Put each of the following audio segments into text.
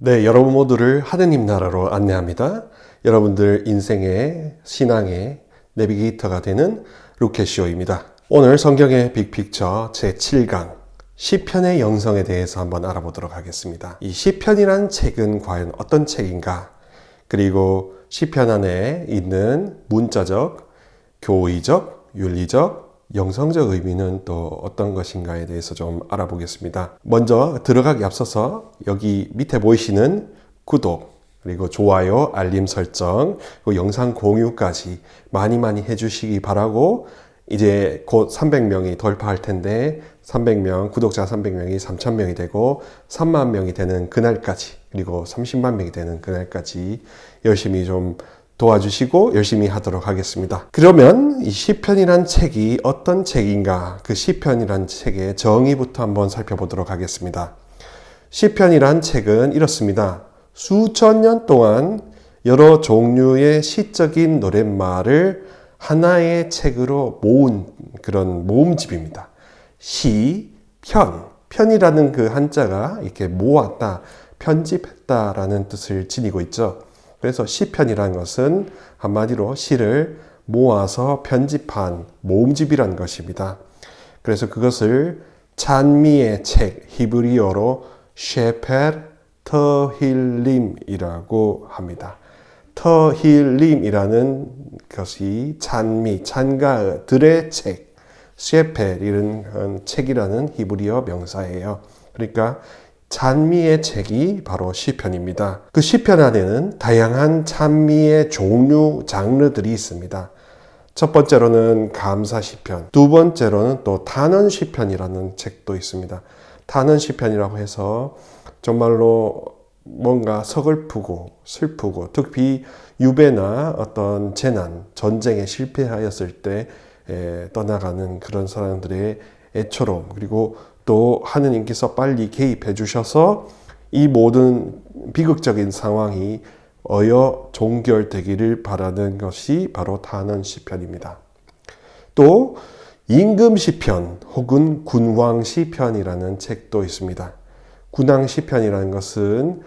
네, 여러분 모두를 하느님 나라로 안내합니다. 여러분들 인생의 신앙의 내비게이터가 되는 루케쇼입니다. 오늘 성경의 빅픽처 제7강 시편의 영성에 대해서 한번 알아보도록 하겠습니다. 이 시편이란 책은 과연 어떤 책인가? 그리고 시편 안에 있는 문자적, 교의적, 윤리적, 영성적 의미는 또 어떤 것인가에 대해서 좀 알아보겠습니다. 먼저 들어가기 앞서서 여기 밑에 보이시는 구독, 그리고 좋아요, 알림 설정, 그리고 영상 공유까지 많이 해주시기 바라고, 이제 곧 300명이 돌파할 텐데 300명, 구독자 300명이 3,000명이 되고 3만 명이 되는 그날까지, 그리고 30만 명이 되는 그날까지 열심히 좀 도와주시고 열심히 하도록 하겠습니다. 그러면 이 시편이란 책이 어떤 책인가? 그 시편이란 책의 정의부터 한번 살펴보도록 하겠습니다. 시편이란 책은 이렇습니다. 수천 년 동안 여러 종류의 시적인 노랫말을 하나의 책으로 모은 그런 모음집입니다. 시, 편, 편이라는 그 한자가 이렇게 모았다, 편집했다라는 뜻을 지니고 있죠. 그래서 시편이라는 것은 한마디로 시를 모아서 편집한 모음집이라는 것입니다. 그래서 그것을 찬미의 책, 히브리어로 셰펠 터힐림이라고 합니다. 터힐림이라는 것이 찬미, 찬가들의 책, 셰펠이라는 책이라는 히브리어 명사예요. 그러니까 찬미의 책이 바로 시편입니다. 그 시편 안에는 다양한 찬미의 종류, 장르들이 있습니다. 첫 번째로는 감사 시편, 두 번째로는 또 탄원 시편이라는 책도 있습니다. 탄원 시편이라고 해서 정말로 뭔가 서글프고 슬프고, 특히 유배나 어떤 재난, 전쟁에 실패하였을 때 떠나가는 그런 사람들의 애처로움, 그리고 또 하느님께서 빨리 개입해 주셔서 이 모든 비극적인 상황이 어여 종결되기를 바라는 것이 바로 탄원 시편입니다. 또 임금 시편 혹은 군왕 시편이라는 책도 있습니다. 군왕 시편이라는 것은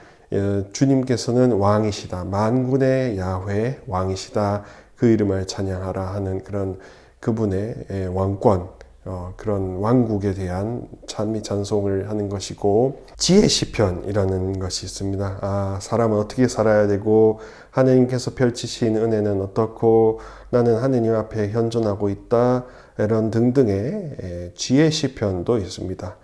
주님께서는 왕이시다, 만군의 야훼 왕이시다, 그 이름을 찬양하라 하는 그런 그분의 왕권, 그런 왕국에 대한 찬미 찬송을 하는 것이고, 지혜 시편이라는 것이 있습니다. 사람은 어떻게 살아야 되고, 하느님께서 펼치신 은혜는 어떻고, 나는 하느님 앞에 현존하고 있다, 이런 등등의 지혜 시편도 있습니다.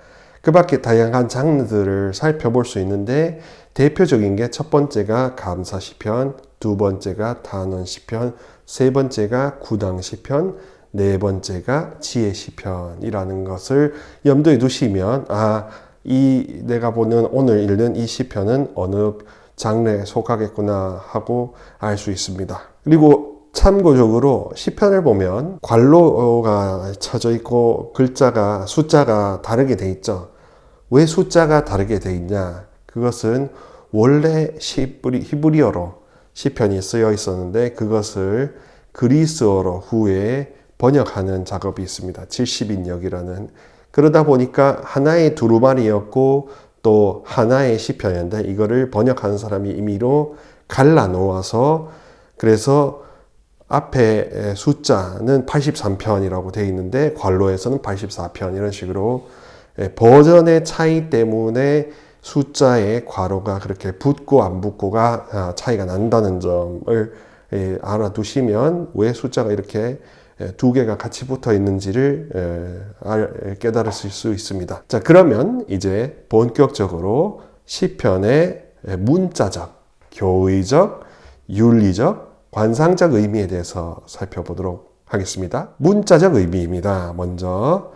그 밖에 다양한 장르들을 살펴볼 수 있는데, 대표적인 게 첫 번째가 감사 시편, 두 번째가 탄원 시편, 세 번째가 구당 시편, 네 번째가 지혜 시편이라는 것을 염두에 두시면 내가 보는 오늘 읽는 이 시편은 어느 장르에 속하겠구나 하고 알 수 있습니다. 그리고 참고적으로 시편을 보면 괄호가 쳐져 있고 숫자가 다르게 돼 있죠. 왜 숫자가 다르게 돼 있냐? 그것은 원래 히브리어로 시편이 쓰여 있었는데 그것을 그리스어로 후에 번역하는 작업이 있습니다. 70인역이라는. 그러다 보니까 하나의 두루마리였고 또 하나의 시편인데, 이거를 번역하는 사람이 임의로 갈라 놓아서, 그래서 앞에 숫자는 83편이라고 되어 있는데 괄호에서는 84편, 이런 식으로 버전의 차이 때문에 숫자의 괄호가 그렇게 붙고 안 붙고가 차이가 난다는 점을 알아두시면 왜 숫자가 이렇게 두 개가 같이 붙어 있는지를 깨달으실 수 있습니다. 자, 그러면 이제 본격적으로 시편의 문자적, 교의적, 윤리적, 관상적 의미에 대해서 살펴보도록 하겠습니다. 문자적 의미입니다. 먼저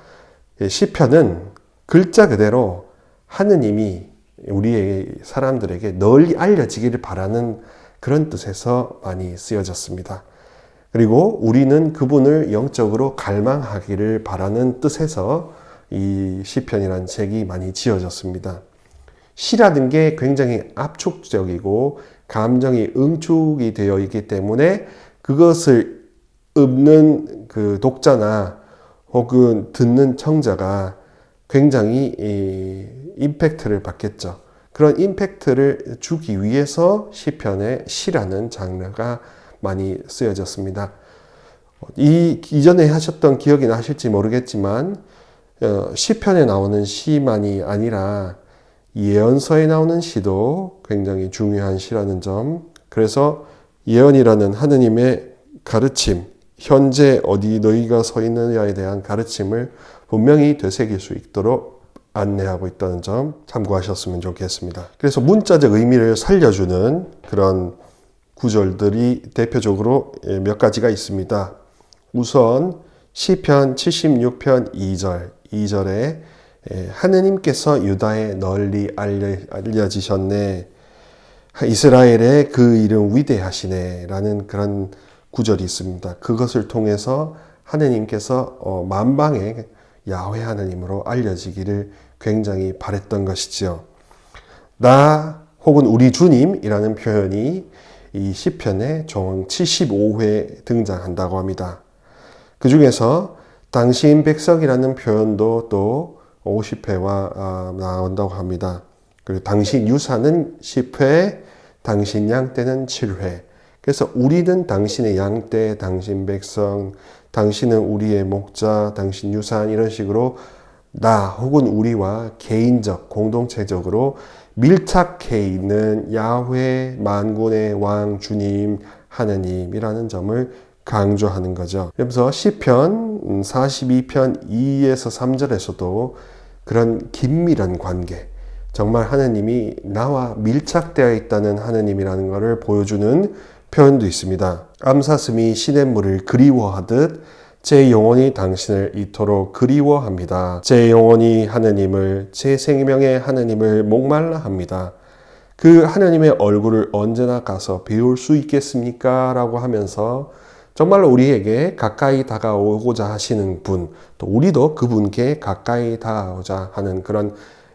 시편은 글자 그대로 하느님이 우리의 사람들에게 널리 알려지기를 바라는 그런 뜻에서 많이 쓰여졌습니다. 그리고 우리는 그분을 영적으로 갈망하기를 바라는 뜻에서 이 시편이라는 책이 많이 지어졌습니다. 시라는 게 굉장히 압축적이고 감정이 응축이 되어 있기 때문에 그것을 읽는 그 독자나 혹은 듣는 청자가 굉장히 임팩트를 받겠죠. 그런 임팩트를 주기 위해서 시편의 시라는 장르가 많이 쓰여졌습니다. 이전에 하셨던 기억이 나실지 모르겠지만 시편에 나오는 시만이 아니라 예언서에 나오는 시도 굉장히 중요한 시라는 점, 그래서 예언이라는 하느님의 가르침, 현재 어디 너희가 서 있느냐에 대한 가르침을 분명히 되새길 수 있도록 안내하고 있다는 점 참고하셨으면 좋겠습니다. 그래서 문자적 의미를 살려주는 그런 구절들이 대표적으로 몇 가지가 있습니다. 우선 시편 76편 2절에 하느님께서 유다에 널리 알려지셨네. 이스라엘의 그 이름 위대하시네 라는 그런 구절이 있습니다. 그것을 통해서 하느님께서 만방의 야훼 하느님으로 알려지기를 굉장히 바랬던 것이지요. 나 혹은 우리 주님이라는 표현이 이 시편의 총 75회 등장한다고 합니다. 그 중에서 당신 백성이라는 표현도 또 50회와 나온다고 합니다. 그리고 당신 유사는 10회, 당신 양떼는 7회. 그래서 우리는 당신의 양떼, 당신 백성, 당신은 우리의 목자, 당신 유산 이런 식으로 나 혹은 우리와 개인적, 공동체적으로 밀착해 있는 야훼 만군의 왕 주님 하느님이라는 점을 강조하는 거죠. 그래서 시편 42편 2에서 3절에서도 그런 긴밀한 관계, 정말 하느님이 나와 밀착되어 있다는 하느님이라는 것을 보여주는 표현도 있습니다. 암사슴이 시냇물을 그리워하듯 제 영혼이 당신을 이토록 그리워합니다. 제 영혼이 하느님을, 제 생명의 하느님을 목말라 합니다. 그 하느님의 얼굴을 언제나 가서 배울 수 있겠습니까? 라고 하면서 정말로 우리에게 가까이 다가오고자 하시는 분, 또 우리도 그분께 가까이 다가오자 하는 그런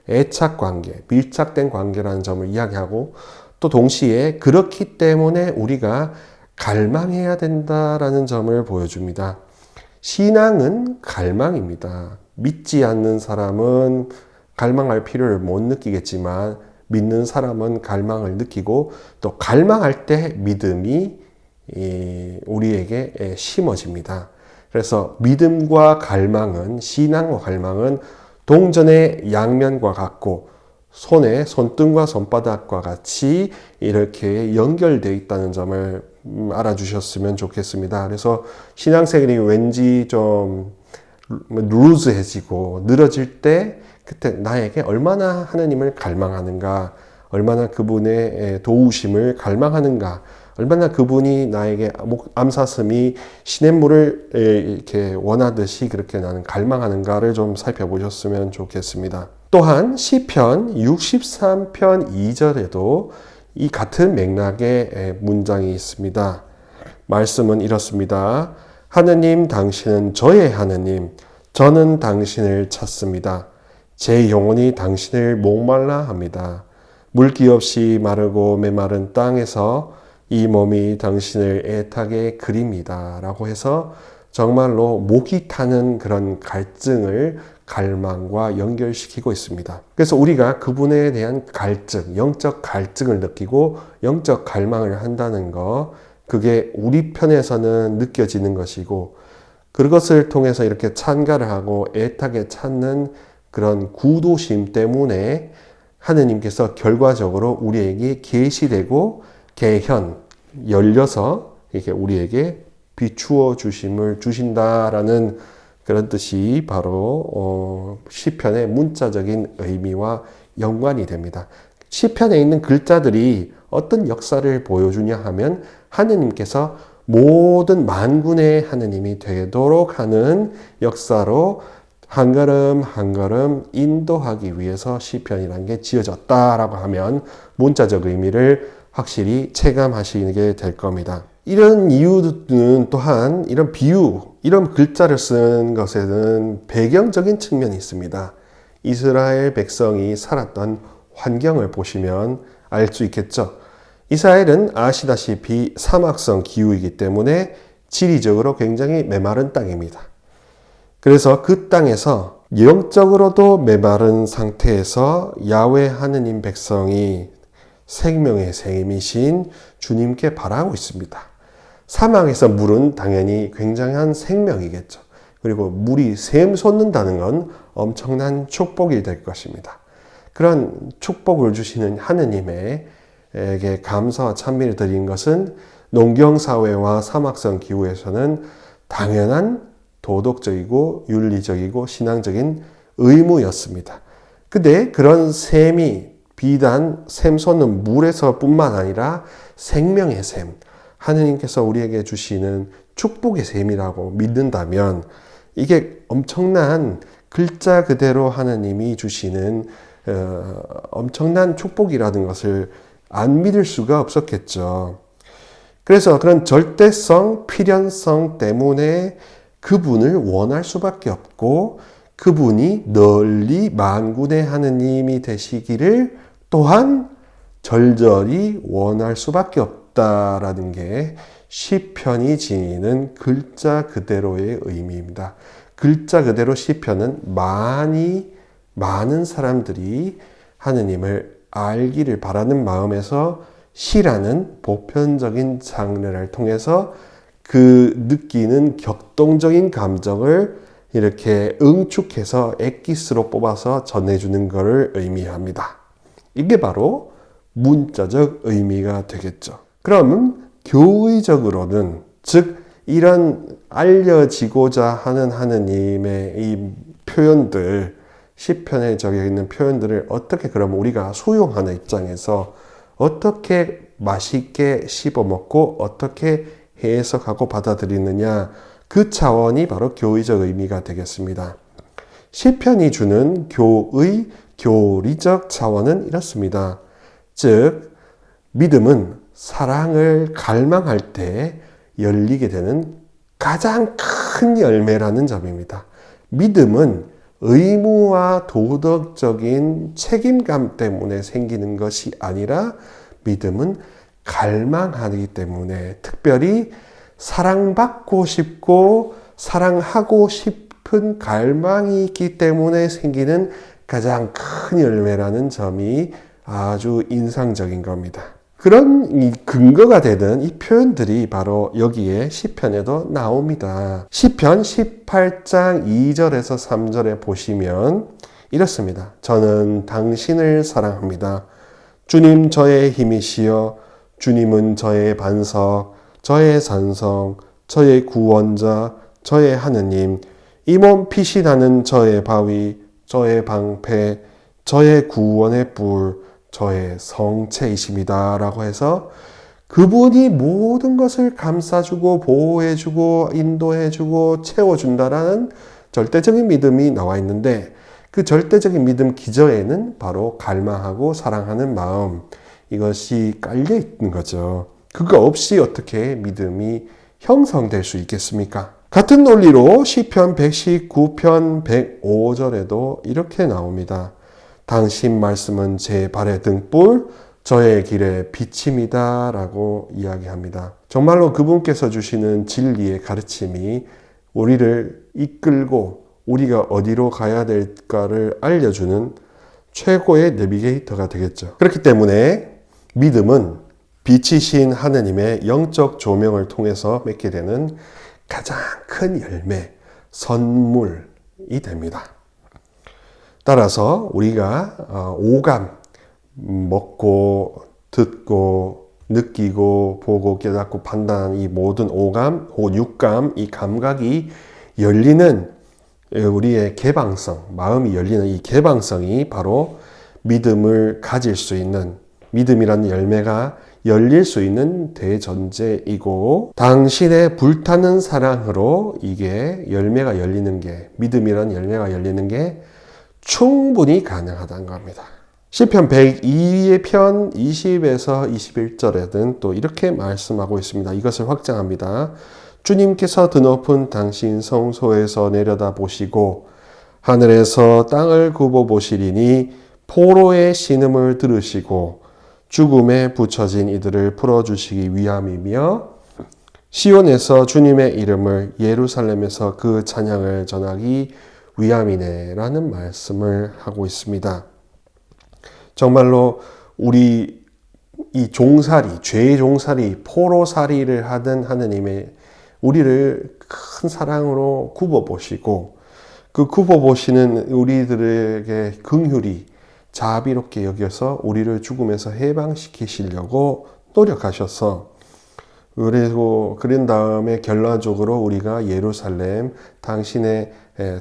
애착 관계, 밀착된 관계라는 점을 이야기하고, 또 동시에 그렇기 때문에 우리가 갈망해야 된다라는 점을 보여줍니다. 신앙은 갈망입니다. 믿지 않는 사람은 갈망할 필요를 못 느끼겠지만 믿는 사람은 갈망을 느끼고, 또 갈망할 때 믿음이 우리에게 심어집니다. 그래서 믿음과 갈망은, 신앙과 갈망은 동전의 양면과 같고 손의 손등과 손바닥과 같이 이렇게 연결되어 있다는 점을 알아주셨으면 좋겠습니다. 그래서 신앙생활이 왠지 좀 루즈해지고 늘어질 때 그때 나에게 얼마나 하나님을 갈망하는가, 얼마나 그분의 도우심을 갈망하는가, 얼마나 그분이 나에게 암사슴이 시냇물을 이렇게 원하듯이 그렇게 나는 갈망하는가를 좀 살펴보셨으면 좋겠습니다. 또한 시편 63편 2절에도 이 같은 맥락의 문장이 있습니다. 말씀은 이렇습니다. 하느님, 당신은 저의 하느님, 저는 당신을 찾습니다. 제 영혼이 당신을 목말라 합니다. 물기 없이 마르고 메마른 땅에서 이 몸이 당신을 애타게 그립니다. 라고 해서 정말로 목이 타는 그런 갈증을 갈망과 연결시키고 있습니다. 그래서 우리가 그분에 대한 갈증, 영적 갈증을 느끼고 영적 갈망을 한다는 거, 그게 우리 편에서는 느껴지는 것이고, 그것을 통해서 이렇게 찬가를 하고 애타게 찾는 그런 구도심 때문에 하느님께서 결과적으로 우리에게 계시되고 개현, 열려서 이렇게 우리에게 비추어 주심을 주신다라는 그런 뜻이 바로 시편의 문자적인 의미와 연관이 됩니다. 시편에 있는 글자들이 어떤 역사를 보여주냐 하면 하느님께서 모든 만군의 하느님이 되도록 하는 역사로 한 걸음 한 걸음 인도하기 위해서 시편이라는 게 지어졌다라고 하면 문자적 의미를 확실히 체감하시게 될 겁니다. 이런 이유는 또한 이런 비유, 이런 글자를 쓴 것에는 배경적인 측면이 있습니다. 이스라엘 백성이 살았던 환경을 보시면 알 수 있겠죠. 이스라엘은 아시다시피 사막성 기후이기 때문에 지리적으로 굉장히 메마른 땅입니다. 그래서 그 땅에서 영적으로도 메마른 상태에서 야훼 하느님 백성이 생명의 샘이신 주님께 바라고 있습니다. 사막에서 물은 당연히 굉장한 생명이겠죠. 그리고 물이 샘 솟는다는 건 엄청난 축복이 될 것입니다. 그런 축복을 주시는 하느님에게 감사와 찬미를 드린 것은 농경사회와 사막성 기후에서는 당연한 도덕적이고 윤리적이고 신앙적인 의무였습니다. 근데 그런 샘이 비단 샘 솟는 물에서 뿐만 아니라 생명의 샘, 하느님께서 우리에게 주시는 축복의 샘이라고 믿는다면 이게 엄청난 글자 그대로 하느님이 주시는 엄청난 축복이라는 것을 안 믿을 수가 없었겠죠. 그래서 그런 절대성, 필연성 때문에 그분을 원할 수밖에 없고 그분이 널리 만군의 하느님이 되시기를 또한 절절히 원할 수밖에 없다라는 게 시편이 지니는 글자 그대로의 의미입니다. 글자 그대로 시편은 많은 사람들이 하느님을 알기를 바라는 마음에서 시라는 보편적인 장르를 통해서 그 느끼는 격동적인 감정을 이렇게 응축해서 엑기스로 뽑아서 전해주는 것을 의미합니다. 이게 바로 문자적 의미가 되겠죠. 그럼 교의적으로는, 즉 이런 알려지고자 하는 하느님의 이 표현들, 시편에 적혀 있는 표현들을 어떻게 그럼 우리가 수용하는 입장에서 어떻게 맛있게 씹어먹고 어떻게 해석하고 받아들이느냐, 그 차원이 바로 교의적 의미가 되겠습니다. 시편이 주는 교리적 차원은 이렇습니다. 즉 믿음은 사랑을 갈망할 때 열리게 되는 가장 큰 열매라는 점입니다. 믿음은 의무와 도덕적인 책임감 때문에 생기는 것이 아니라 믿음은 갈망하기 때문에, 특별히 사랑받고 싶고 사랑하고 싶은 갈망이 있기 때문에 생기는 가장 큰 열매라는 점이 아주 인상적인 겁니다. 그런 이 근거가 되는 이 표현들이 바로 여기에 시편에도 나옵니다. 시편 18장 2절에서 3절에 보시면 이렇습니다. 저는 당신을 사랑합니다. 주님 저의 힘이시여, 주님은 저의 반석, 저의 산성, 저의 구원자, 저의 하느님, 이 몸 피시 나는 저의 바위, 저의 방패, 저의 구원의 뿔, 저의 성체이십니다. 라고 해서 그분이 모든 것을 감싸주고 보호해주고 인도해주고 채워준다라는 절대적인 믿음이 나와 있는데, 그 절대적인 믿음 기저에는 바로 갈망하고 사랑하는 마음, 이것이 깔려 있는 거죠. 그거 없이 어떻게 믿음이 형성될 수 있겠습니까? 같은 논리로 시편 119편 105절에도 이렇게 나옵니다. 당신 말씀은 제 발의 등불, 저의 길의 빛입니다. 라고 이야기합니다. 정말로 그분께서 주시는 진리의 가르침이 우리를 이끌고 우리가 어디로 가야 될까를 알려주는 최고의 내비게이터가 되겠죠. 그렇기 때문에 믿음은 빛이신 하느님의 영적 조명을 통해서 맺게 되는 가장 큰 열매, 선물이 됩니다. 따라서 우리가 오감, 먹고 듣고 느끼고 보고 깨닫고 판단하는 이 모든 오감, 육감, 이 감각이 열리는 우리의 개방성, 마음이 열리는 이 개방성이 바로 믿음을 가질 수 있는, 믿음이라는 열매가 열릴 수 있는 대전제이고, 당신의 불타는 사랑으로 이게 열매가 열리는 게, 믿음이라는 열매가 열리는 게 충분히 가능하다는 겁니다. 시편 102의 편 20에서 21절에는 또 이렇게 말씀하고 있습니다. 이것을 확장합니다. 주님께서 드높은 당신 성소에서 내려다 보시고 하늘에서 땅을 굽어 보시리니 포로의 신음을 들으시고 죽음에 붙여진 이들을 풀어주시기 위함이며 시온에서 주님의 이름을, 예루살렘에서 그 찬양을 전하기 위함이네 라는 말씀을 하고 있습니다. 정말로 우리 이 종살이, 죄의 종살이, 포로살이를 하던 하느님의 우리를 큰 사랑으로 굽어보시고 그 굽어보시는 우리들에게 긍휼히 자비롭게 여겨서 우리를 죽음에서 해방시키시려고 노력하셔서 그리고 그런 다음에 결론적으로 우리가 예루살렘 당신의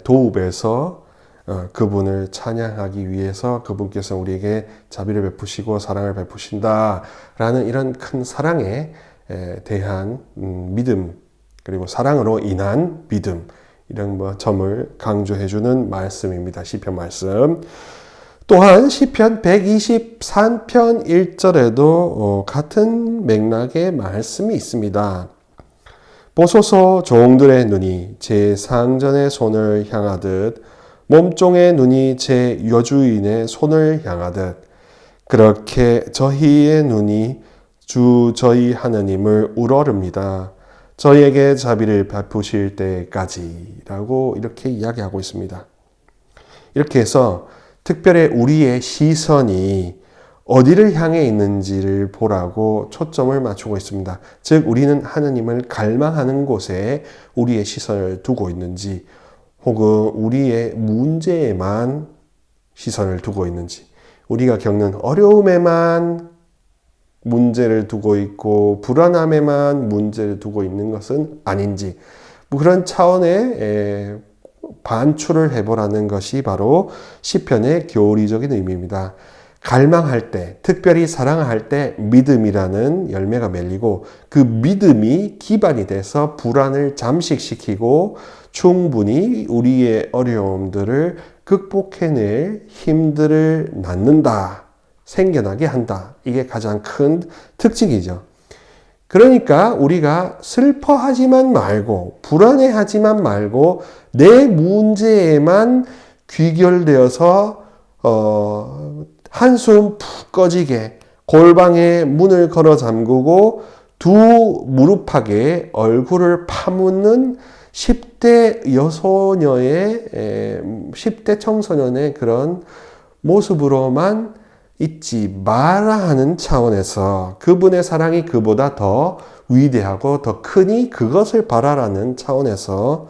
도읍에서 그분을 찬양하기 위해서 그분께서 우리에게 자비를 베푸시고 사랑을 베푸신다라는 이런 큰 사랑에 대한 믿음 그리고 사랑으로 인한 믿음 이런 점을 강조해주는 말씀입니다. 시편 말씀. 또한 시편 123편 1절에도 같은 맥락의 말씀이 있습니다. 보소서 종들의 눈이 제 상전의 손을 향하듯 몸종의 눈이 제 여주인의 손을 향하듯 그렇게 저희의 눈이 주 저희 하느님을 우러릅니다. 저희에게 자비를 베푸실 때까지 라고 이렇게 이야기하고 있습니다. 이렇게 해서 특별히 우리의 시선이 어디를 향해 있는지를 보라고 초점을 맞추고 있습니다. 즉 우리는 하느님을 갈망하는 곳에 우리의 시선을 두고 있는지 혹은 우리의 문제에만 시선을 두고 있는지 우리가 겪는 어려움에만 문제를 두고 있고 불안함에만 문제를 두고 있는 것은 아닌지 그런 차원의 반출을 해보라는 것이 바로 시편의 교리적인 의미입니다. 갈망할 때, 특별히 사랑할 때 믿음이라는 열매가 맺리고 그 믿음이 기반이 돼서 불안을 잠식시키고 충분히 우리의 어려움들을 극복해낼 힘들을 낳는다, 생겨나게 한다. 이게 가장 큰 특징이죠. 그러니까 우리가 슬퍼하지만 말고 불안해하지만 말고 내 문제에만 귀결되어서 한숨 푹 꺼지게 골방에 문을 걸어 잠그고 두 무릎팍에 얼굴을 파묻는 10대 여소녀의 10대 청소년의 그런 모습으로만 잊지 마라 하는 차원에서 그분의 사랑이 그보다 더 위대하고 더 크니 그것을 바라라는 차원에서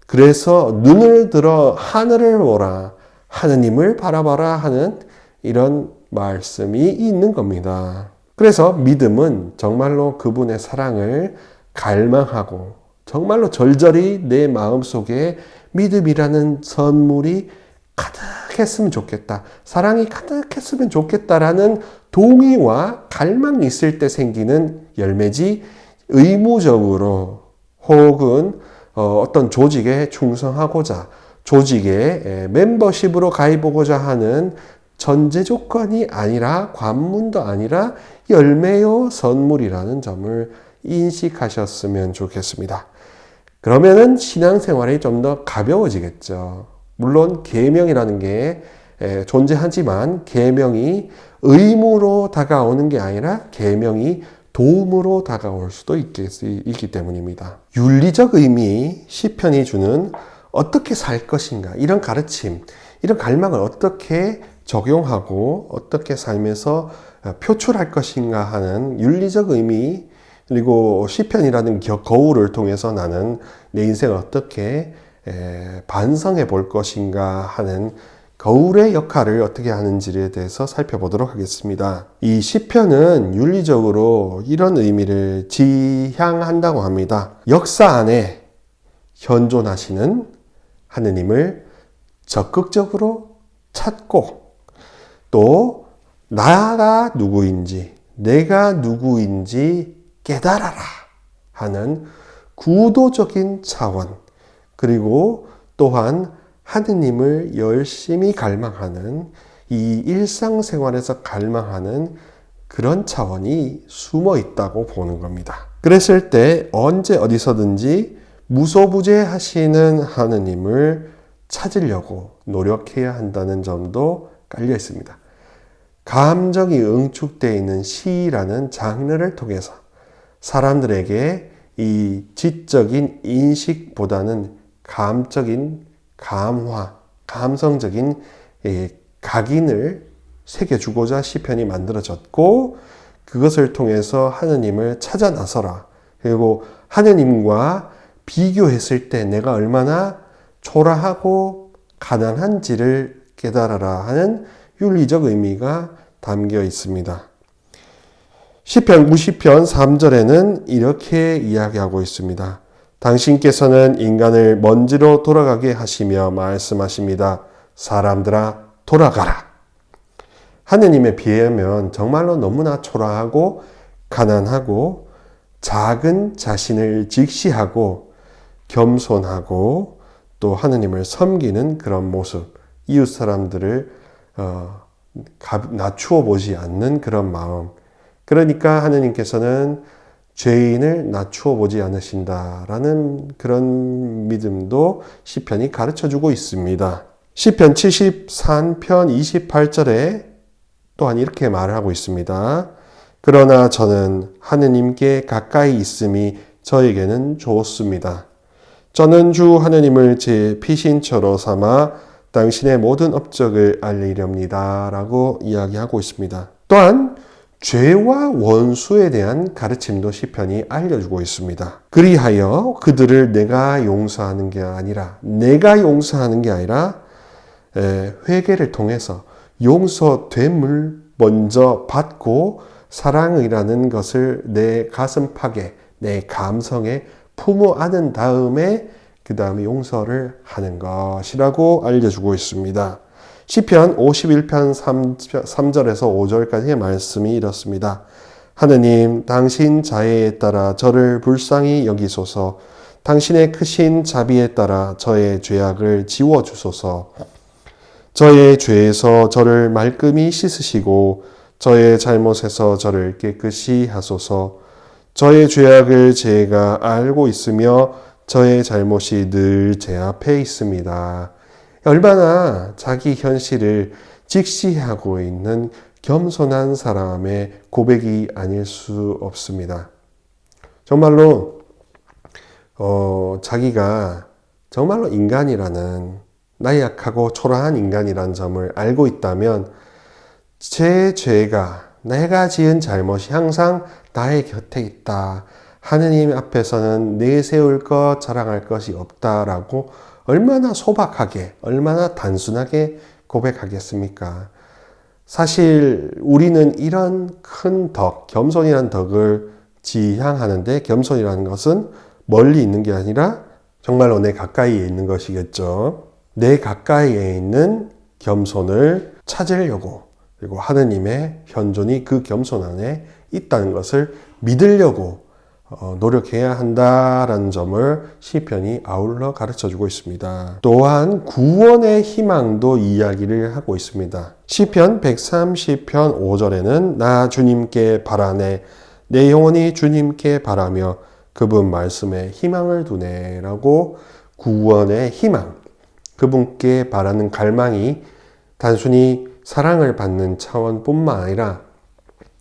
그래서 눈을 들어 하늘을 보라 하느님을 바라봐라 하는 이런 말씀이 있는 겁니다. 그래서 믿음은 정말로 그분의 사랑을 갈망하고 정말로 절절히 내 마음속에 믿음이라는 선물이 가득했으면 좋겠다. 사랑이 가득했으면 좋겠다라는 동의와 갈망이 있을 때 생기는 열매지 의무적으로 혹은 어떤 조직에 충성하고자 조직에 멤버십으로 가입하고자 하는 전제 조건이 아니라 관문도 아니라 열매요 선물이라는 점을 인식하셨으면 좋겠습니다. 그러면은 신앙생활이 좀 더 가벼워지겠죠. 물론 계명이라는 게 존재하지만 계명이 의무로 다가오는 게 아니라 계명이 도움으로 다가올 수도 있기 때문입니다. 윤리적 의미, 시편이 주는 어떻게 살 것인가 이런 가르침, 이런 갈망을 어떻게 적용하고 어떻게 삶에서 표출할 것인가 하는 윤리적 의미 그리고 시편이라는 거울을 통해서 나는 내 인생을 어떻게 반성해 볼 것인가 하는 거울의 역할을 어떻게 하는지에 대해서 살펴보도록 하겠습니다. 이 시편은 윤리적으로 이런 의미를 지향한다고 합니다. 역사 안에 현존하시는 하느님을 적극적으로 찾고 또 나가 누구인지 내가 누구인지 깨달아라 하는 구도적인 차원 그리고 또한 하느님을 열심히 갈망하는 이 일상생활에서 갈망하는 그런 차원이 숨어 있다고 보는 겁니다. 그랬을 때 언제 어디서든지 무소부재하시는 하느님을 찾으려고 노력해야 한다는 점도 깔려 있습니다. 감정이 응축되어 있는 시라는 장르를 통해서 사람들에게 이 지적인 인식보다는 감적인 감화, 감성적인 각인을 새겨주고자 시편이 만들어졌고, 그것을 통해서 하느님을 찾아 나서라. 그리고 하느님과 비교했을 때 내가 얼마나 초라하고 가난한지를 깨달아라 하는 윤리적 의미가 담겨 있습니다. 시편 90편 3절에는 이렇게 이야기하고 있습니다. 당신께서는 인간을 먼지로 돌아가게 하시며 말씀하십니다. 사람들아 돌아가라. 하느님에 비하면 정말로 너무나 초라하고 가난하고 작은 자신을 직시하고 겸손하고 또 하느님을 섬기는 그런 모습, 이웃 사람들을 낮추어 보지 않는 그런 마음. 그러니까 하느님께서는 죄인을 낮추어 보지 않으신다라는 그런 믿음도 시편이 가르쳐주고 있습니다. 시편 73편 28절에 또한 이렇게 말을 하고 있습니다. 그러나 저는 하느님께 가까이 있음이 저에게는 좋습니다. 저는 주 하느님을 제 피신처로 삼아 당신의 모든 업적을 알리렵니다. 라고 이야기하고 있습니다. 또한 죄와 원수에 대한 가르침도 시편이 알려주고 있습니다. 그리하여 그들을 내가 용서하는 게 아니라 회개를 통해서 용서됨을 먼저 받고 사랑이라는 것을 내 가슴팍에, 내 감성에 품어 안은 다음에 그 다음에 용서를 하는 것이라고 알려주고 있습니다. 시편 51편 3절에서 5절까지의 말씀이 이렇습니다. 하느님, 당신 자애에 따라 저를 불쌍히 여기소서. 당신의 크신 자비에 따라 저의 죄악을 지워주소서. 저의 죄에서 저를 말끔히 씻으시고 저의 잘못에서 저를 깨끗이 하소서. 저의 죄악을 제가 알고 있으며 저의 잘못이 늘 제 앞에 있습니다. 얼마나 자기 현실을 직시하고 있는 겸손한 사람의 고백이 아닐 수 없습니다. 정말로 자기가 정말로 인간이라는 나약하고 초라한 인간이라는 점을 알고 있다면 제 죄가 내가 지은 잘못이 항상 나의 곁에 있다. 하느님 앞에서는 내세울 것, 자랑할 것이 없다라고 얼마나 소박하게, 얼마나 단순하게 고백하겠습니까? 사실 우리는 이런 큰 덕, 겸손이라는 덕을 지향하는데 겸손이라는 것은 멀리 있는 게 아니라 정말로 내 가까이에 있는 것이겠죠. 내 가까이에 있는 겸손을 찾으려고 그리고 하느님의 현존이 그 겸손 안에 있다는 것을 믿으려고 노력해야 한다라는 점을 시편이 아울러 가르쳐주고 있습니다. 또한 구원의 희망도 이야기를 하고 있습니다. 시편 130편 5절에는 나 주님께 바라네 내 영혼이 주님께 바라며 그분 말씀에 희망을 두네 라고 구원의 희망, 그분께 바라는 갈망이 단순히 사랑을 받는 차원뿐만 아니라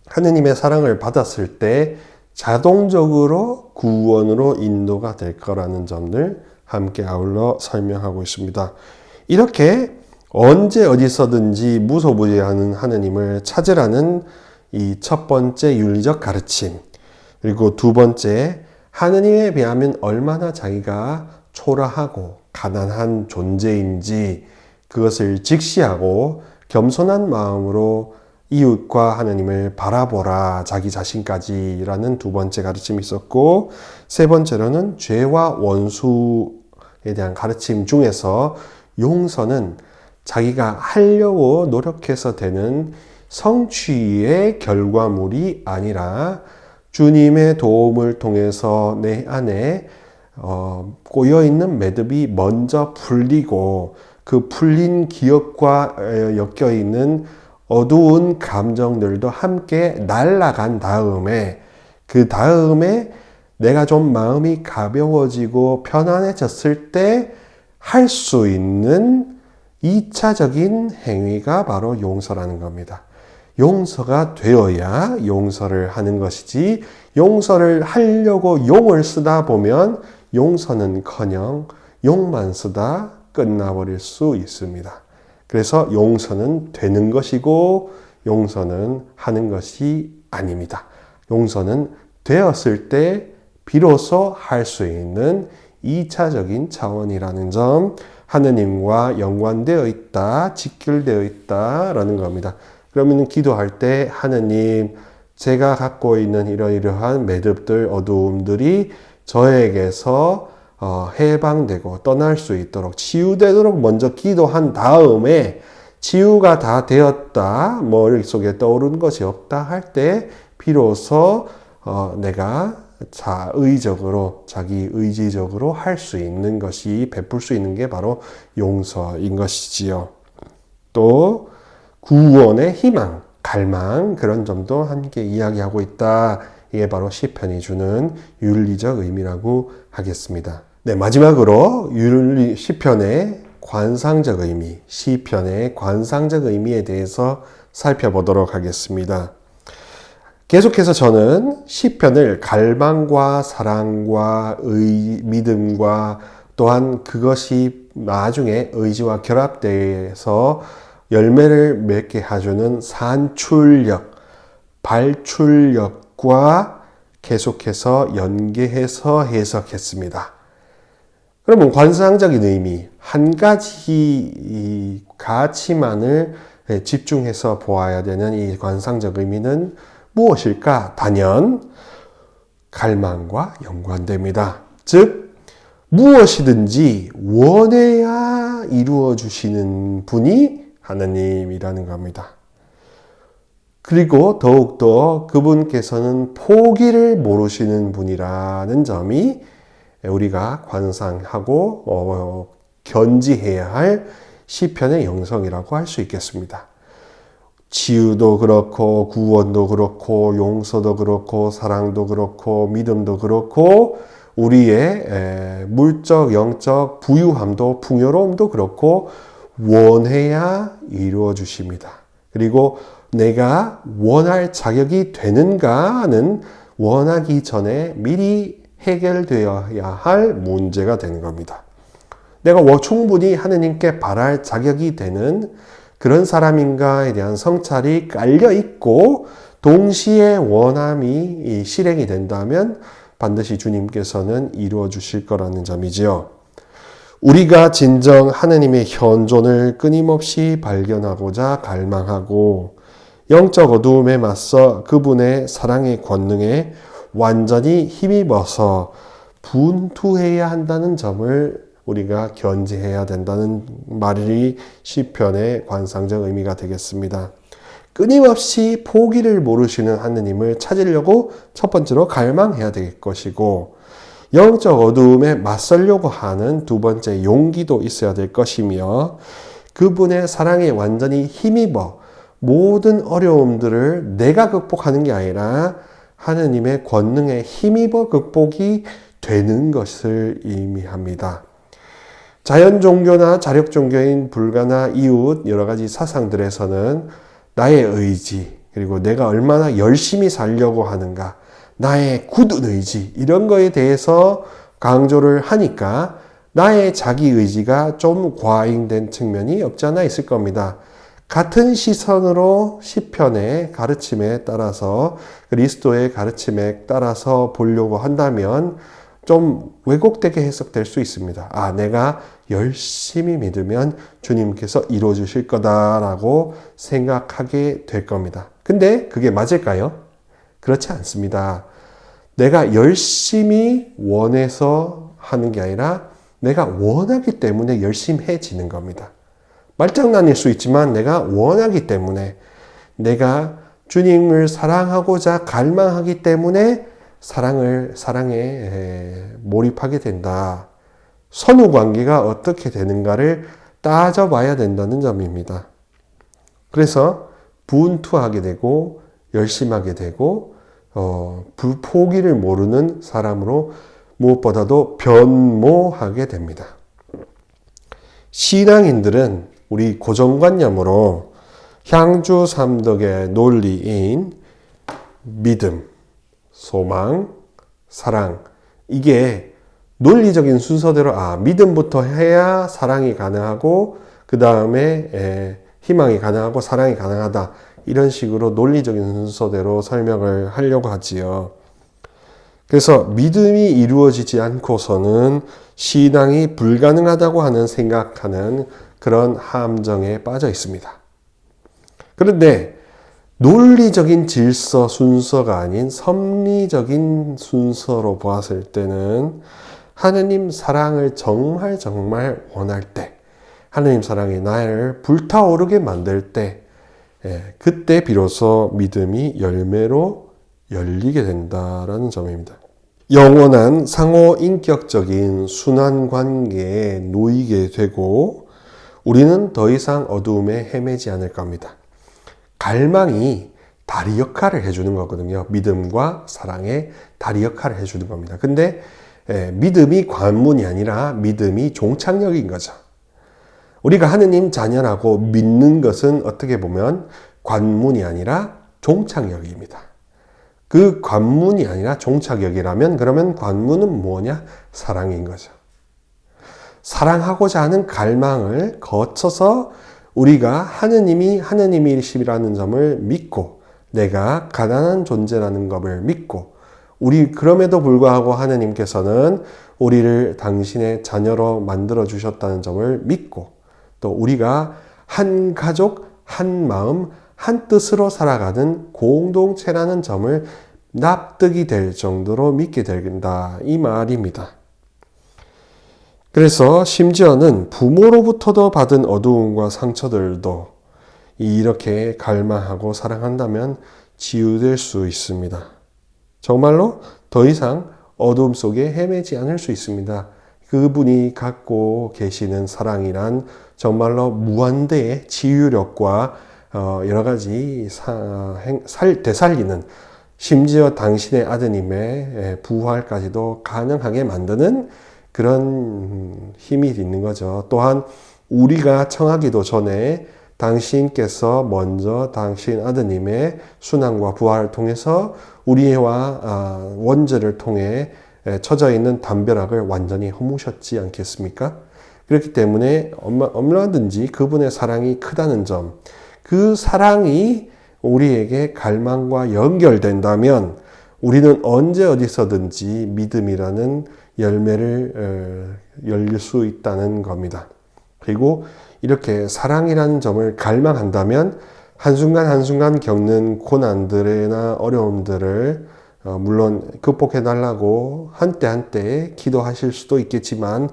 하느님의 사랑을 받았을 때 자동적으로 구원으로 인도가 될 거라는 점을 함께 아울러 설명하고 있습니다. 이렇게 언제 어디서든지 무소부지하는 하느님을 찾으라는 이 첫 번째 윤리적 가르침, 그리고 두 번째 하느님에 비하면 얼마나 자기가 초라하고 가난한 존재인지 그것을 직시하고 겸손한 마음으로 이웃과 하느님을 바라보라 자기 자신까지라는 두 번째 가르침이 있었고, 세 번째로는 죄와 원수에 대한 가르침 중에서 용서는 자기가 하려고 노력해서 되는 성취의 결과물이 아니라 주님의 도움을 통해서 내 안에 꼬여있는 매듭이 먼저 풀리고 그 풀린 기억과 엮여있는 어두운 감정들도 함께 날아간 다음에 그 다음에 내가 좀 마음이 가벼워지고 편안해졌을 때 할 수 있는 2차적인 행위가 바로 용서라는 겁니다. 용서가 되어야 용서를 하는 것이지 용서를 하려고 용을 쓰다 보면 용서는커녕 용만 쓰다 끝나버릴 수 있습니다. 그래서 용서는 되는 것이고 용서는 하는 것이 아닙니다. 용서는 되었을 때 비로소 할 수 있는 2차적인 차원이라는 점, 하느님과 연관되어 있다, 직결되어 있다라는 겁니다. 그러면 기도할 때 하느님, 제가 갖고 있는 이러이러한 매듭들, 어두움들이 저에게서 해방되고 떠날 수 있도록 치유되도록 먼저 기도한 다음에 치유가 다 되었다, 머릿속에 떠오르는 것이 없다 할 때 비로소 내가 자기 의지적으로 할 수 있는 것이, 베풀 수 있는 게 바로 용서인 것이지요. 또 구원의 희망, 갈망, 그런 점도 함께 이야기하고 있다. 이게 바로 시편이 주는 윤리적 의미라고 하겠습니다. 네, 마지막으로 시편의 관상적 의미, 시편의 관상적 의미에 대해서 살펴보도록 하겠습니다. 계속해서 저는 시편을 갈망과 사랑과 믿음과 또한 그것이 나중에 의지와 결합돼서 열매를 맺게 해주는 산출력, 발출력과 계속해서 연계해서 해석했습니다. 그러면 관상적인 의미, 한 가지 가치만을 집중해서 보아야 되는 이 관상적 의미는 무엇일까? 단연 갈망과 연관됩니다. 즉 무엇이든지 원해야 이루어 주시는 분이 하나님이라는 겁니다. 그리고 더욱더 그분께서는 포기를 모르시는 분이라는 점이 우리가 관상하고 견지해야 할 시편의 영성이라고 할 수 있겠습니다. 치유도 그렇고 구원도 그렇고 용서도 그렇고 사랑도 그렇고 믿음도 그렇고 우리의 물적 영적 부유함도 풍요로움도 그렇고 원해야 이루어 주십니다. 그리고 내가 원할 자격이 되는가는 원하기 전에 미리 해결되어야 할 문제가 되는 겁니다. 내가 충분히 하느님께 바랄 자격이 되는 그런 사람인가에 대한 성찰이 깔려 있고 동시에 원함이 실행이 된다면 반드시 주님께서는 이루어 주실 거라는 점이지요. 우리가 진정 하느님의 현존을 끊임없이 발견하고자 갈망하고 영적 어두움에 맞서 그분의 사랑의 권능에 완전히 힘입어서 분투해야 한다는 점을 우리가 견지해야 된다는 말이 시편의 관상적 의미가 되겠습니다. 끊임없이 포기를 모르시는 하느님을 찾으려고 첫 번째로 갈망해야 될 것이고 영적 어두움에 맞서려고 하는 두 번째 용기도 있어야 될 것이며 그분의 사랑에 완전히 힘입어 모든 어려움들을 내가 극복하는 게 아니라 하느님의 권능에 힘입어 극복이 되는 것을 의미합니다. 자연 종교나 자력 종교인 불가나 이웃 여러 가지 사상들에서는 나의 의지 그리고 내가 얼마나 열심히 살려고 하는가 나의 굳은 의지 이런 거에 대해서 강조를 하니까 나의 자기 의지가 좀 과잉된 측면이 없지 않아 있을 겁니다. 같은 시선으로 시편의 가르침에 따라서 그리스도의 가르침에 따라서 보려고 한다면 좀 왜곡되게 해석될 수 있습니다. 내가 열심히 믿으면 주님께서 이루어 주실 거다라고 생각하게 될 겁니다. 근데 그게 맞을까요? 그렇지 않습니다. 내가 열심히 원해서 하는 게 아니라 내가 원하기 때문에 열심해지는 겁니다. 말장난일 수 있지만 내가 원하기 때문에 내가 주님을 사랑하고자 갈망하기 때문에 사랑에 몰입하게 된다. 선후 관계가 어떻게 되는가를 따져봐야 된다는 점입니다. 그래서 분투하게 되고 열심하게 되고 포기를 모르는 사람으로 무엇보다도 변모하게 됩니다. 신앙인들은 우리 고정관념으로 향주 삼덕의 논리인 믿음, 소망, 사랑 이게 논리적인 순서대로 믿음부터 해야 사랑이 가능하고 그 다음에 희망이 가능하고 사랑이 가능하다. 이런 식으로 논리적인 순서대로 설명을 하려고 하지요. 그래서 믿음이 이루어지지 않고서는 신앙이 불가능하다고 하는 생각하는 그런 함정에 빠져 있습니다. 그런데 논리적인 질서 순서가 아닌 섭리적인 순서로 보았을 때는 하느님 사랑을 정말 원할 때, 하느님 사랑이 나를 불타오르게 만들 때, 그때 비로소 믿음이 열매로 열리게 된다라는 점입니다. 영원한 상호 인격적인 순환 관계에 놓이게 되고 우리는 더 이상 어두움에 헤매지 않을까 합니다. 갈망이 다리 역할을 해주는 거거든요. 믿음과 사랑의 다리 역할을 해주는 겁니다. 근데 믿음이 관문이 아니라 믿음이 종착역인 거죠. 우리가 하느님 자녀라고 믿는 것은 어떻게 보면 관문이 아니라 종착역입니다. 그 관문이 아니라 종착역이라면 그러면 관문은 뭐냐? 사랑인 거죠. 사랑하고자 하는 갈망을 거쳐서 우리가 하느님이 하느님이시라는 점을 믿고 내가 가난한 존재라는 것을 믿고 우리 그럼에도 불구하고 하느님께서는 우리를 당신의 자녀로 만들어 주셨다는 점을 믿고 또 우리가 한 가족, 한 마음, 한 뜻으로 살아가는 공동체라는 점을 납득이 될 정도로 믿게 된다. 이 말입니다. 그래서 심지어는 부모로부터도 받은 어두움과 상처들도 이렇게 갈망하고 사랑한다면 치유될 수 있습니다. 정말로 더 이상 어두움 속에 헤매지 않을 수 있습니다. 그분이 갖고 계시는 사랑이란 정말로 무한대의 치유력과 여러 가지 되살리는 심지어 당신의 아드님의 부활까지도 가능하게 만드는 그런 힘이 있는 거죠. 또한 우리가 청하기도 전에 당신께서 먼저 당신 아드님의 순환과 부활을 통해서 우리와 원죄를 통해 처져 있는 담벼락을 완전히 허무셨지 않겠습니까? 그렇기 때문에 얼마든지 그분의 사랑이 크다는 점, 그 사랑이 우리에게 갈망과 연결된다면 우리는 언제 어디서든지 믿음이라는 열매를 열릴 수 있다는 겁니다. 그리고 이렇게 사랑이라는 점을 갈망한다면 한순간 한순간 겪는 고난들이나 어려움들을 물론 극복해달라고 한때 기도하실 수도 있겠지만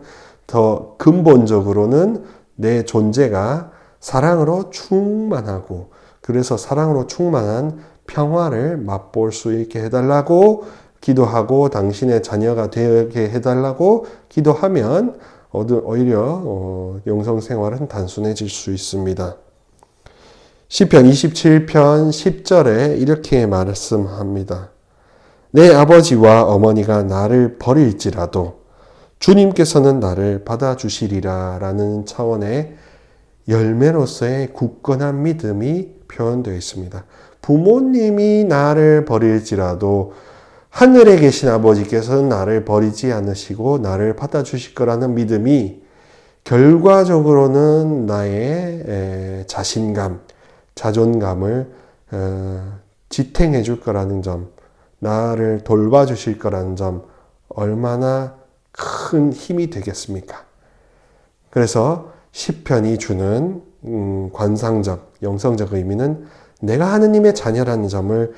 더 근본적으로는 내 존재가 사랑으로 충만하고 그래서 사랑으로 충만한 평화를 맛볼 수 있게 해달라고 기도하고 당신의 자녀가 되게 해달라고 기도하면 오히려 영성생활은 단순해질 수 있습니다. 시편 27편 10절에 이렇게 말씀합니다. 내 아버지와 어머니가 나를 버릴지라도 주님께서는 나를 받아주시리라 라는 차원의 열매로서의 굳건한 믿음이 표현되어 있습니다. 부모님이 나를 버릴지라도 하늘에 계신 아버지께서는 나를 버리지 않으시고 나를 받아주실 거라는 믿음이 결과적으로는 나의 자신감, 자존감을 지탱해 줄 거라는 점, 나를 돌봐주실 거라는 점 얼마나 큰 힘이 되겠습니까? 그래서 시편이 주는 관상적, 영성적 의미는 내가 하느님의 자녀라는 점을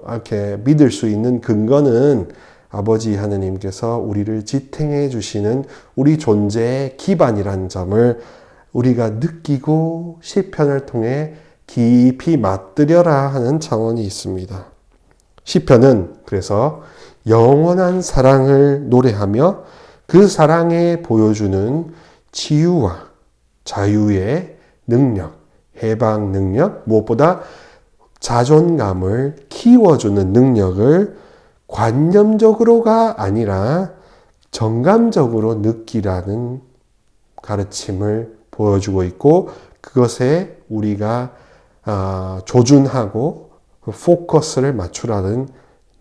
이렇게 믿을 수 있는 근거는 아버지 하느님께서 우리를 지탱해 주시는 우리 존재의 기반이라는 점을 우리가 느끼고 시편을 통해 깊이 맛들여라 하는 차원이 있습니다. 시편은 그래서 영원한 사랑을 노래하며 그 사랑에 보여주는 치유와 자유의 능력, 해방 능력, 무엇보다 자존감을 키워주는 능력을 관념적으로가 아니라 정감적으로 느끼라는 가르침을 보여주고 있고 그것에 우리가 조준하고 포커스를 맞추라는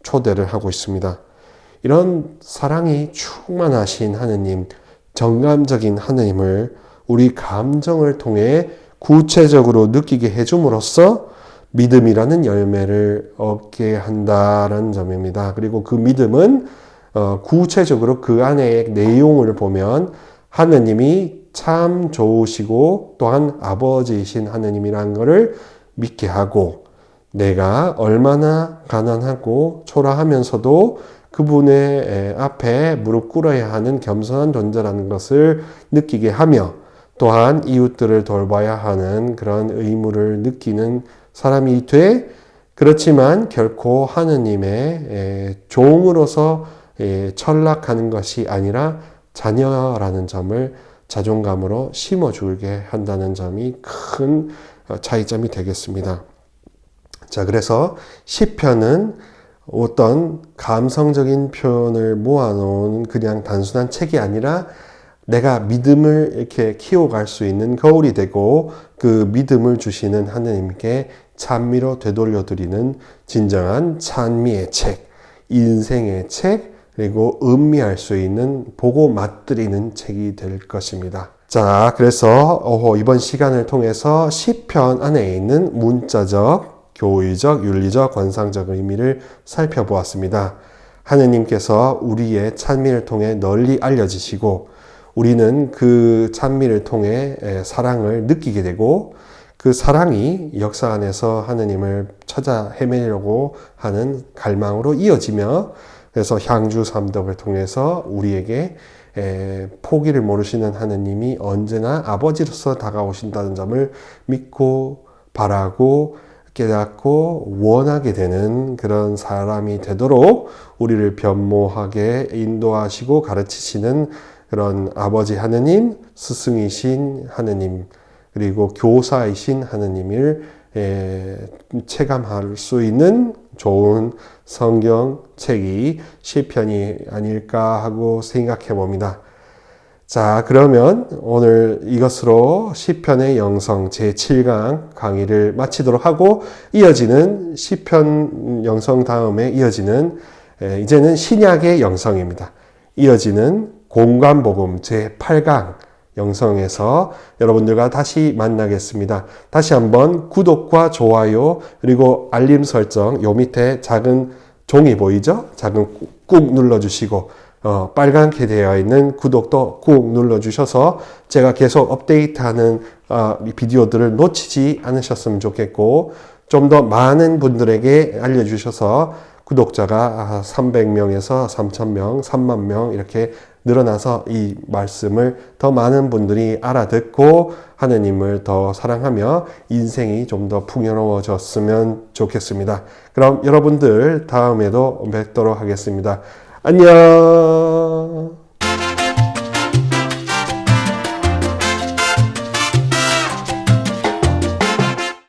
초대를 하고 있습니다. 이런 사랑이 충만하신 하느님, 정감적인 하느님을 우리 감정을 통해 구체적으로 느끼게 해줌으로써 믿음이라는 열매를 얻게 한다는 점입니다. 그리고 그 믿음은 구체적으로 그 안의 내용을 보면 하느님이 참 좋으시고 또한 아버지이신 하느님이라는 것을 믿게 하고, 내가 얼마나 가난하고 초라하면서도 그분의 앞에 무릎 꿇어야 하는 겸손한 존재라는 것을 느끼게 하며, 또한 이웃들을 돌봐야 하는 그런 의무를 느끼는 사람이 돼, 그렇지만 결코 하느님의 종으로서 철락하는 것이 아니라 자녀라는 점을 자존감으로 심어주게 한다는 점이 큰 차이점이 되겠습니다. 자, 그래서 시편은 어떤 감성적인 표현을 모아놓은 그냥 단순한 책이 아니라 내가 믿음을 이렇게 키워갈 수 있는 거울이 되고, 그 믿음을 주시는 하느님께 찬미로 되돌려드리는 진정한 찬미의 책, 인생의 책, 그리고 음미할 수 있는 보고 맛들이는 책이 될 것입니다. 자, 그래서 이번 시간을 통해서 시편 안에 있는 문자적, 교의적, 윤리적, 관상적 의미를 살펴보았습니다. 하느님께서 우리의 찬미를 통해 널리 알려지시고, 우리는 그 찬미를 통해 사랑을 느끼게 되고, 그 사랑이 역사 안에서 하느님을 찾아 헤매려고 하는 갈망으로 이어지며, 그래서 향주 삼덕을 통해서 우리에게 포기를 모르시는 하느님이 언제나 아버지로서 다가오신다는 점을 믿고 바라고 깨닫고 원하게 되는 그런 사람이 되도록 우리를 변모하게 인도하시고 가르치시는 그런 아버지 하느님, 스승이신 하느님, 그리고 교사이신 하느님을 체감할 수 있는 좋은 성경책이 시편이 아닐까 하고 생각해 봅니다. 자, 그러면 오늘 이것으로 시편의 영성 제7강 강의를 마치도록 하고, 이어지는 시편 영성 다음에 이어지는 이제는 신약의 영성입니다. 이어지는 공관복음 제8강 영성에서 여러분들과 다시 만나겠습니다. 다시 한번 구독과 좋아요 그리고 알림 설정, 요 밑에 작은 종이 보이죠? 작은 꾹 눌러주시고 빨갛게 되어 있는 구독도 꾹 눌러주셔서 제가 계속 업데이트하는 비디오들을 놓치지 않으셨으면 좋겠고, 좀 더 많은 분들에게 알려주셔서 구독자가 300명에서 3,000명, 3만 명 이렇게 늘어나서 이 말씀을 더 많은 분들이 알아듣고 하느님을 더 사랑하며 인생이 좀 더 풍요로워졌으면 좋겠습니다. 그럼 여러분들 다음에도 뵙도록 하겠습니다. 안녕.